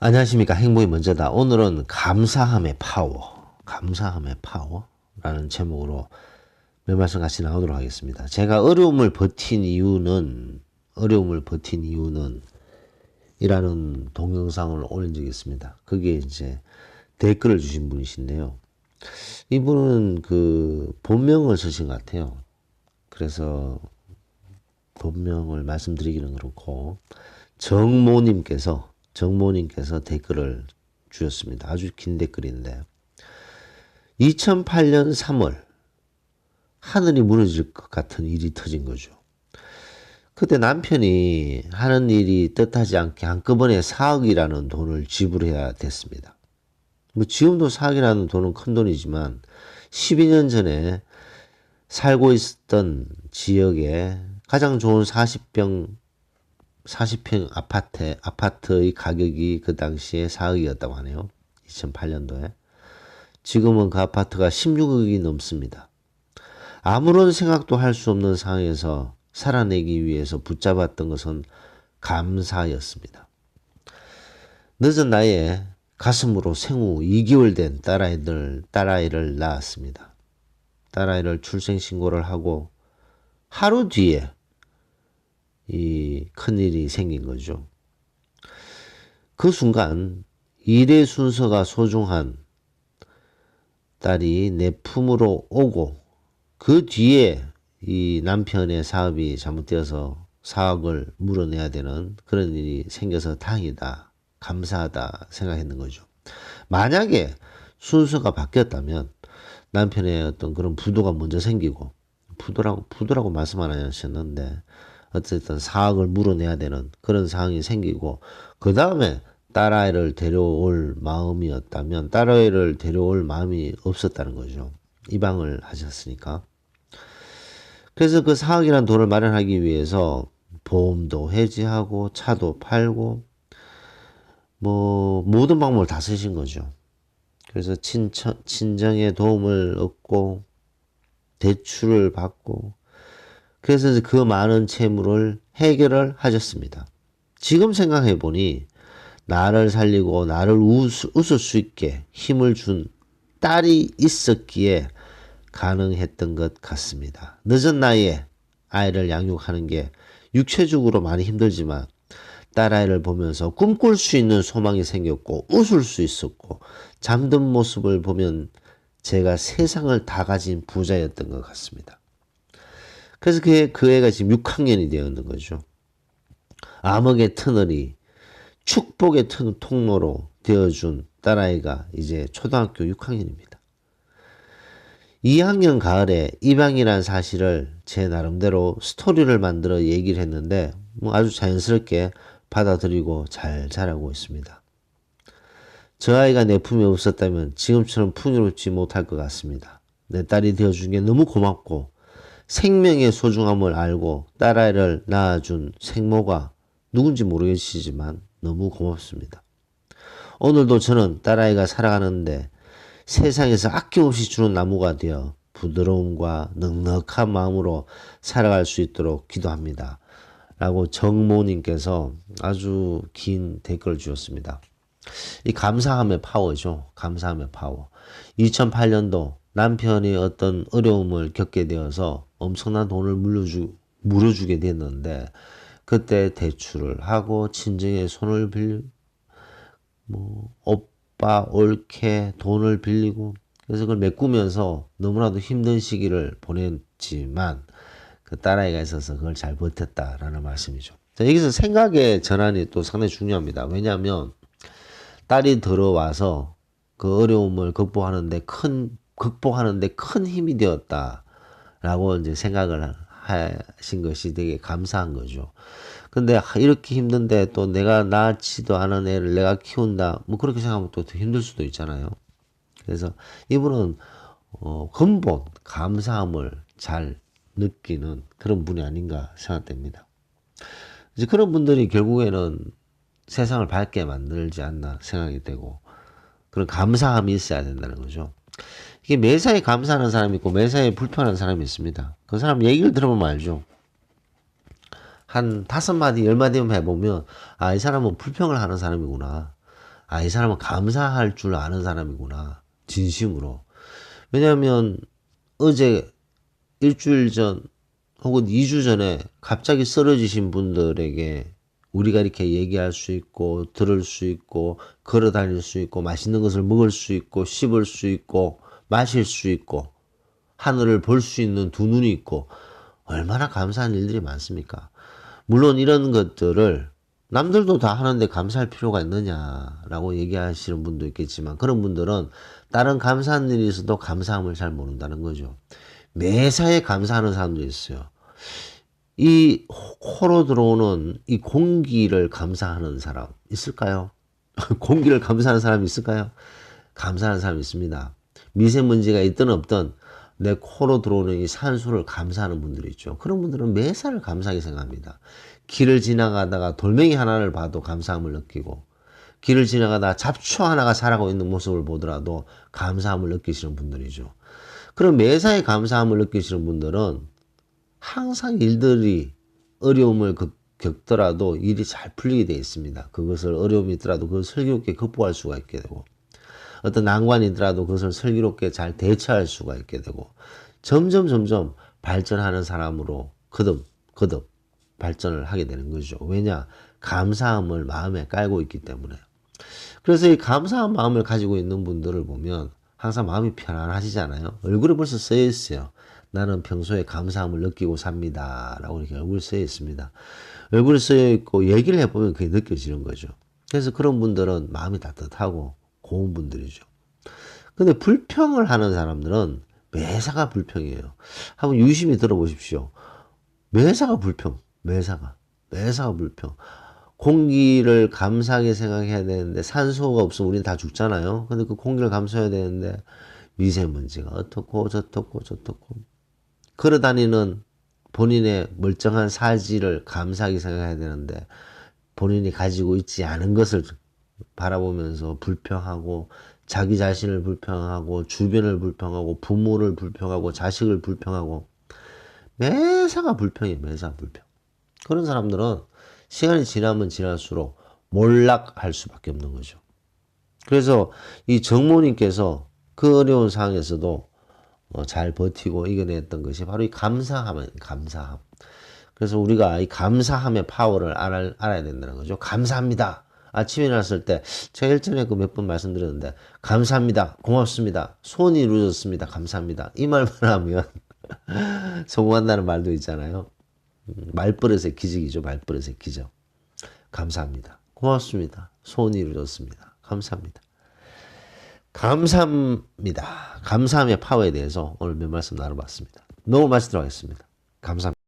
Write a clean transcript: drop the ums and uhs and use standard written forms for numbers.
안녕하십니까. 행복이 먼저다. 오늘은 감사함의 파워라는 제목으로 몇 말씀 같이 나오도록 하겠습니다. 제가 어려움을 버틴 이유는 이라는 동영상을 올린 적이 있습니다. 거기에 이제 댓글을 주신 분이신데요. 이분은 그 본명을 쓰신 것 같아요. 그래서 본명을 말씀드리기는 그렇고 정모님께서 댓글을 주셨습니다. 아주 긴 댓글인데 2008년 3월 하늘이 무너질 것 같은 일이 터진 거죠. 그때 남편이 하는 일이 뜻하지 않게 한꺼번에 4억이라는 돈을 지불해야 됐습니다. 뭐 지금도 4억이라는 돈은 큰 돈이지만 12년 전에 살고 있었던 지역에 가장 좋은 40평 아파트의 가격이 그 당시에 4억이었다고 하네요. 2008년도에. 지금은 그 아파트가 16억이 넘습니다. 아무런 생각도 할 수 없는 상황에서 살아내기 위해서 붙잡았던 것은 감사였습니다. 늦은 나이에 가슴으로 생후 2개월 된 딸아이를 낳았습니다. 딸아이를 출생신고를 하고 하루 뒤에 이 큰일이 생긴 거죠. 그 순간 일의 순서가 소중한 딸이 내 품으로 오고 그 뒤에 이 남편의 사업이 잘못되어서 4억을 물어내야 되는 그런 일이 생겨서 다행이다, 감사하다 생각했는 거죠. 만약에 순서가 바뀌었다면 남편의 어떤 그런 부도가 먼저 생기고 부도라고 말씀 안 하셨는데 어쨌든 4억을 물어내야 되는 그런 상황이 생기고 그 다음에 딸아이를 데려올 마음이었다면 딸아이를 데려올 마음이 없었다는 거죠. 입양을 하셨으니까. 그래서 그 4억이라는 돈을 마련하기 위해서 보험도 해지하고 차도 팔고 뭐 모든 방법을 다 쓰신 거죠. 그래서 친정의 도움을 얻고 대출을 받고 그래서 그 많은 채무를 해결을 하셨습니다. 지금 생각해 보니 나를 살리고 나를 웃을 수 있게 힘을 준 딸이 있었기에 가능했던 것 같습니다. 늦은 나이에 아이를 양육하는 게 육체적으로 많이 힘들지만 딸아이를 보면서 꿈꿀 수 있는 소망이 생겼고 웃을 수 있었고 잠든 모습을 보면 제가 세상을 다 가진 부자였던 것 같습니다. 그래서 그 애가 지금 6학년이 되었는 거죠. 암흑의 터널이 축복의 통로로 되어준 딸아이가 이제 초등학교 6학년입니다. 2학년 가을에 입양이란 사실을 제 나름대로 스토리를 만들어 얘기를 했는데 뭐 아주 자연스럽게 받아들이고 잘 자라고 있습니다. 저 아이가 내 품에 없었다면 지금처럼 풍요롭지 못할 것 같습니다. 내 딸이 되어준 게 너무 고맙고 생명의 소중함을 알고 딸아이를 낳아준 생모가 누군지 모르겠지만 너무 고맙습니다. 오늘도 저는 딸아이가 살아가는데 세상에서 아낌없이 주는 나무가 되어 부드러움과 넉넉한 마음으로 살아갈 수 있도록 기도합니다. 라고 정모님께서 아주 긴 댓글을 주셨습니다. 이 감사함의 파워죠. 감사함의 파워. 2008년도 남편이 어떤 어려움을 겪게 되어서 엄청난 돈을 물어주게 됐는데 그때 대출을 하고 친정의 손을 오빠 옳게 돈을 빌리고 그래서 그걸 메꾸면서 너무나도 힘든 시기를 보냈지만 그 딸아이가 있어서 그걸 잘 버텼다라는 말씀이죠. 자, 여기서 생각의 전환이 또 상당히 중요합니다. 왜냐하면 딸이 들어와서 그 어려움을 극복하는데 큰 힘이 되었다라고 이제 생각을 하신 것이 되게 감사한 거죠. 근데 이렇게 힘든데 또 내가 낳지도 않은 애를 내가 키운다. 뭐 그렇게 생각하면 또 더 힘들 수도 있잖아요. 그래서 이분은 근본 감사함을 잘 느끼는 그런 분이 아닌가 생각됩니다. 이제 그런 분들이 결국에는 세상을 밝게 만들지 않나 생각이 되고 그런 감사함이 있어야 된다는 거죠. 이게 매사에 감사하는 사람이 있고 매사에 불평하는 사람이 있습니다. 그 사람 얘기를 들어보면 알죠. 한 5마디, 10마디만 해보면 아, 이 사람은 불평을 하는 사람이구나. 아, 이 사람은 감사할 줄 아는 사람이구나. 진심으로. 왜냐하면 어제 일주일 전 혹은 2주 전에 갑자기 쓰러지신 분들에게 우리가 이렇게 얘기할 수 있고 들을 수 있고 걸어 다닐 수 있고 맛있는 것을 먹을 수 있고 씹을 수 있고 마실 수 있고 하늘을 볼 수 있는 두 눈이 있고 얼마나 감사한 일들이 많습니까? 물론 이런 것들을 남들도 다 하는데 감사할 필요가 있느냐라고 얘기하시는 분도 있겠지만 그런 분들은 다른 감사한 일이 있어도 감사함을 잘 모른다는 거죠. 매사에 감사하는 사람도 있어요. 이 코로 들어오는 이 공기를 감사하는 사람 있을까요? 공기를 감사하는 사람이 있을까요? 감사하는 사람이 있습니다. 미세먼지가 있든 없든 내 코로 들어오는 이 산소를 감사하는 분들이 있죠. 그런 분들은 매사를 감사하게 생각합니다. 길을 지나가다가 돌멩이 하나를 봐도 감사함을 느끼고 길을 지나가다가 잡초 하나가 자라고 있는 모습을 보더라도 감사함을 느끼시는 분들이죠. 그럼 매사에 감사함을 느끼시는 분들은 항상 일들이 어려움을 겪더라도 일이 잘 풀리게 되어 있습니다. 그것을 어려움이 있더라도 그걸 슬기롭게 극복할 수가 있게 되고 어떤 난관이 있더라도 그것을 슬기롭게 잘 대처할 수가 있게 되고 점점 발전하는 사람으로 거듭 발전을 하게 되는 거죠. 왜냐? 감사함을 마음에 깔고 있기 때문에. 그래서 이 감사한 마음을 가지고 있는 분들을 보면 항상 마음이 편안하시잖아요. 얼굴에 벌써 쓰여 있어요. 나는 평소에 감사함을 느끼고 삽니다. 라고 이렇게 얼굴에 쓰여 있습니다. 얼굴에 쓰여 있고 얘기를 해보면 그게 느껴지는 거죠. 그래서 그런 분들은 마음이 따뜻하고 고운 분들이죠. 근데 불평을 하는 사람들은 매사가 불평이에요. 한번 유심히 들어보십시오. 매사가 불평, 매사가 불평. 공기를 감사하게 생각해야 되는데 산소가 없으면 우리는 다 죽잖아요. 근데 그 공기를 감사해야 되는데 미세먼지가 어떻고 저떻고 걸어다니는 본인의 멀쩡한 사지를 감사하게 생각해야 되는데 본인이 가지고 있지 않은 것을 바라보면서 불평하고 자기 자신을 불평하고 주변을 불평하고 부모를 불평하고 자식을 불평하고 매사가 불평이에요. 매사 불평. 그런 사람들은 시간이 지나면 지날수록 몰락할 수밖에 없는 거죠. 그래서 이 정모님께서 그 어려운 상황에서도 잘 버티고 이겨냈던 것이 바로 이 감사함. 그래서 우리가 이 감사함의 파워를 알아야 된다는 거죠. 감사합니다. 아침에 일어났을 때 제가 일전에 그 몇 번 말씀드렸는데 감사합니다. 고맙습니다. 소원이 이루어졌습니다. 감사합니다. 이 말만 하면 성공한다는 말도 있잖아요. 말버릇의 기적이죠. 말버릇의 기적. 감사합니다. 고맙습니다. 소원이 이루어졌습니다. 감사합니다. 감사합니다. 감사함의 파워에 대해서 오늘 몇 말씀 나눠봤습니다. 너무 말씀드리겠습니다. 감사합니다.